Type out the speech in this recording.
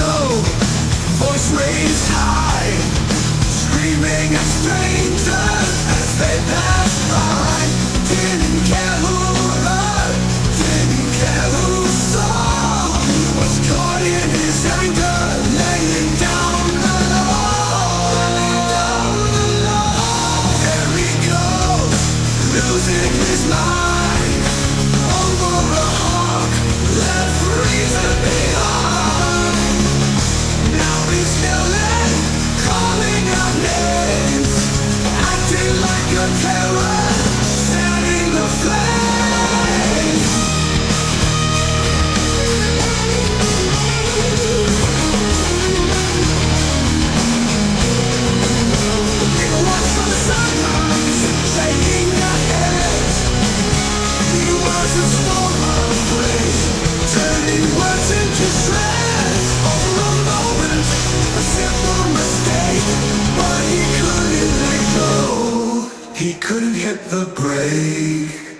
go, voice raised high, screaming at strangers as they pass by. Didn't care who heard, didn't care who saw, was caught in his anger, laying down the law. There he goes, losing his mind over a honk, left reason behind. Now he's yelling, calling out names, acting like a terror, setting the flames. People watch from the sidelines, shaking their heads. He was a storm of praise, turning words into shreds. For a moment, a simple mistake, but he couldn't let go. He couldn't hit the brake.